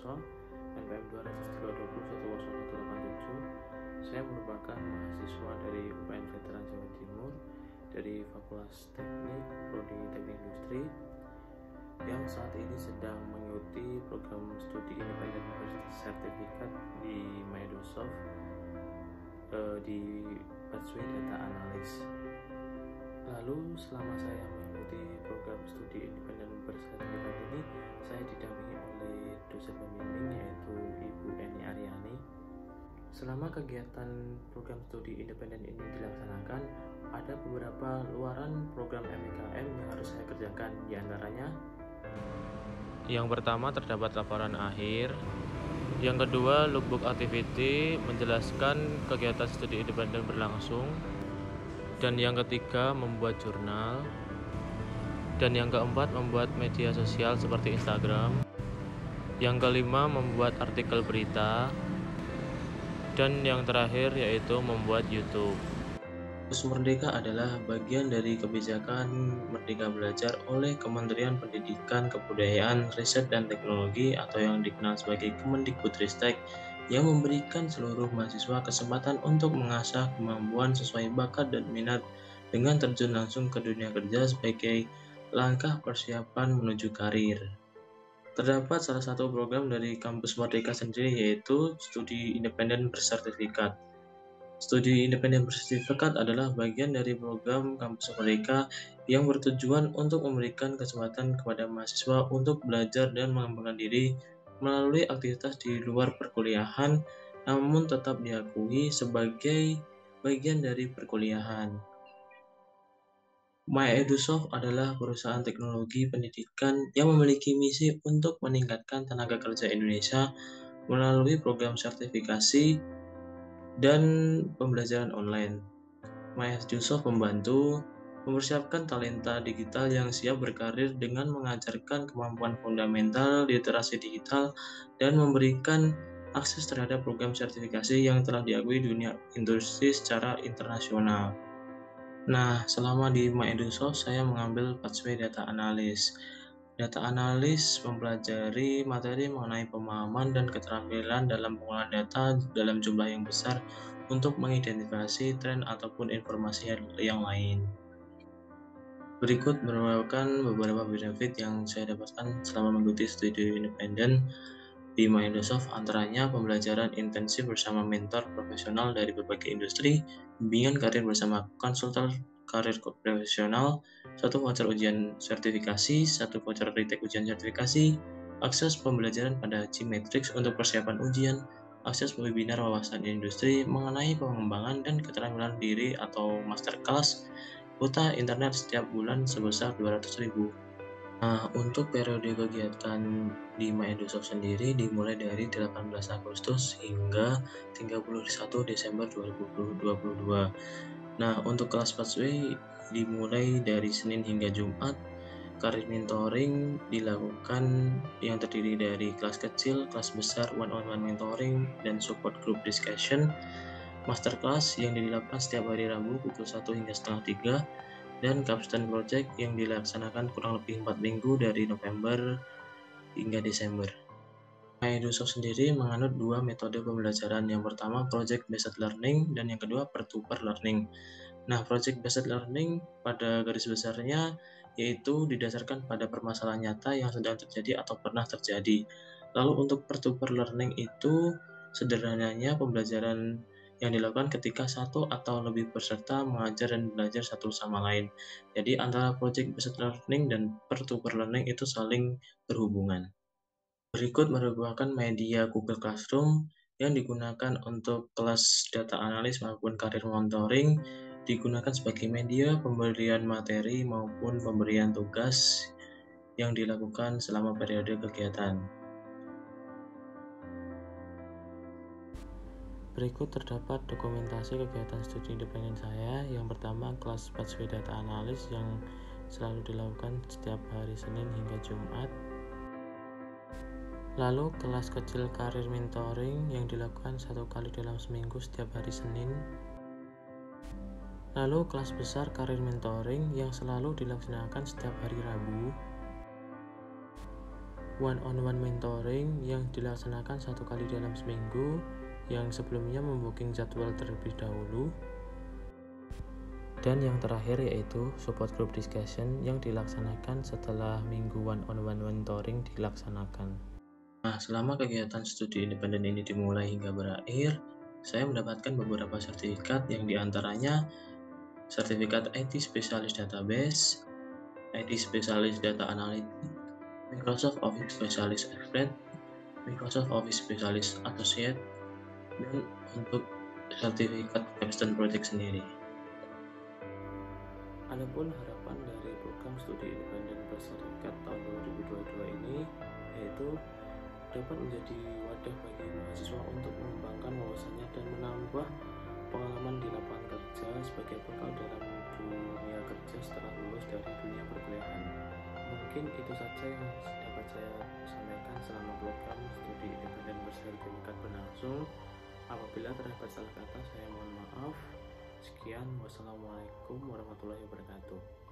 Santoso, NPM 203201087. Saya merupakan mahasiswa dari UPN Veteran Jawa Timur dari Fakultas Teknik Prodi Teknik Industri yang saat ini sedang mengikuti program studi independen bersertifikat di Microsoft di Pathway Data Analyst. Lalu selama saya mengikuti program studi independen bersertifikat ini, saya didampingi oleh dosen pembimbing yaitu Ibu Eni Aryani. Selama kegiatan program studi independen ini dilaksanakan, ada beberapa luaran program MIKM yang harus saya kerjakan. Di antaranya, yang pertama terdapat laporan akhir, yang kedua logbook activity menjelaskan kegiatan studi independen berlangsung, dan yang ketiga membuat jurnal, dan yang keempat membuat media sosial seperti Instagram, yang kelima membuat artikel berita, dan yang terakhir yaitu membuat YouTube. Kampus Merdeka adalah bagian dari kebijakan Merdeka Belajar oleh Kementerian Pendidikan, Kebudayaan, Riset, dan Teknologi atau yang dikenal sebagai Kemendikbudristek yang memberikan seluruh mahasiswa kesempatan untuk mengasah kemampuan sesuai bakat dan minat dengan terjun langsung ke dunia kerja sebagai langkah persiapan menuju karir. Terdapat salah satu program dari Kampus Merdeka sendiri yaitu Studi Independen Bersertifikat. Studi independen bersertifikat adalah bagian dari program Kampus Merdeka yang bertujuan untuk memberikan kesempatan kepada mahasiswa untuk belajar dan mengembangkan diri melalui aktivitas di luar perkuliahan, namun tetap diakui sebagai bagian dari perkuliahan. MyEdusoft adalah perusahaan teknologi pendidikan yang memiliki misi untuk meningkatkan tenaga kerja Indonesia melalui program sertifikasi dan pembelajaran online. MyEdusoft membantu mempersiapkan talenta digital yang siap berkarir dengan mengajarkan kemampuan fundamental literasi digital dan memberikan akses terhadap program sertifikasi yang telah diakui dunia industri secara internasional. Nah, selama di MyEdusoft saya mengambil Pathway Data Analyst. Data analis mempelajari materi mengenai pemahaman dan keterampilan dalam pengolahan data dalam jumlah yang besar untuk mengidentifikasi tren ataupun informasi yang lain. Berikut merupakan beberapa benefit yang saya dapatkan selama mengikuti studi independen di Microsoft, antaranya pembelajaran intensif bersama mentor profesional dari berbagai industri, bimbingan karir bersama konsultan karir profesional, 1 voucher ujian sertifikasi, 1 voucher retake ujian sertifikasi, akses pembelajaran pada G-Matrix untuk persiapan ujian, akses webinar wawasan industri mengenai pengembangan dan keterampilan diri atau masterclass, kuota internet setiap bulan sebesar 200.000. Nah, untuk periode kegiatan di MyEdusoft sendiri dimulai dari 18 Agustus hingga 31 Desember 2022. Nah, untuk kelas Pathway dimulai dari Senin hingga Jumat. Karir mentoring dilakukan yang terdiri dari kelas kecil, kelas besar, one-on-one mentoring, dan support group discussion. Masterclass yang dilakukan setiap hari Rabu pukul 1 hingga setengah 3, dan capstone project yang dilaksanakan kurang lebih 4 minggu dari November hingga Desember. MyEdusoft sendiri menganut 2 metode pembelajaran. Yang pertama project based learning dan yang kedua peer-to-peer learning. Nah, project based learning pada garis besarnya yaitu didasarkan pada permasalahan nyata yang sedang terjadi atau pernah terjadi. Lalu untuk peer-to-peer learning itu sederhananya pembelajaran yang dilakukan ketika satu atau lebih peserta mengajar dan belajar satu sama lain. Jadi antara project based learning dan peer-to-peer learning itu saling berhubungan. Berikut merupakan media Google Classroom yang digunakan untuk kelas data analis maupun karir monitoring, digunakan sebagai media pemberian materi maupun pemberian tugas yang dilakukan selama periode kegiatan. Berikut terdapat dokumentasi kegiatan studi independen saya. Yang pertama, kelas Pathway Data Analyst yang selalu dilakukan setiap hari Senin hingga Jumat. Lalu kelas kecil karir mentoring yang dilakukan 1 kali dalam seminggu setiap hari Senin. Lalu kelas besar karir mentoring yang selalu dilaksanakan setiap hari Rabu. one-on-one mentoring yang dilaksanakan 1 kali dalam seminggu, yang sebelumnya membooking jadwal terlebih dahulu. Dan yang terakhir yaitu support group discussion yang dilaksanakan setelah minggu one-on-one mentoring dilaksanakan. Nah, selama kegiatan studi independen ini dimulai hingga berakhir, saya mendapatkan beberapa sertifikat yang diantaranya sertifikat IT Spesialis Database, IT Spesialis Data Analytics, Microsoft Office Specialist Expert, Microsoft Office Specialist Associate, dan untuk sertifikat Capstone Project sendiri. Adapun harapan dari program studi independen bersertifikat tahun 2022 ini yaitu dapat menjadi wadah bagi mahasiswa untuk mengembangkan wawasannya dan menambah pengalaman di lapangan kerja sebagai bekal dalam dunia kerja setelah lulus dari dunia perkuliahan. Mungkin itu saja yang dapat saya sampaikan selama program studi independen bersertifikat berlangsung. Apabila terdapat salah kata, saya mohon maaf. Sekian, wassalamualaikum warahmatullahi wabarakatuh.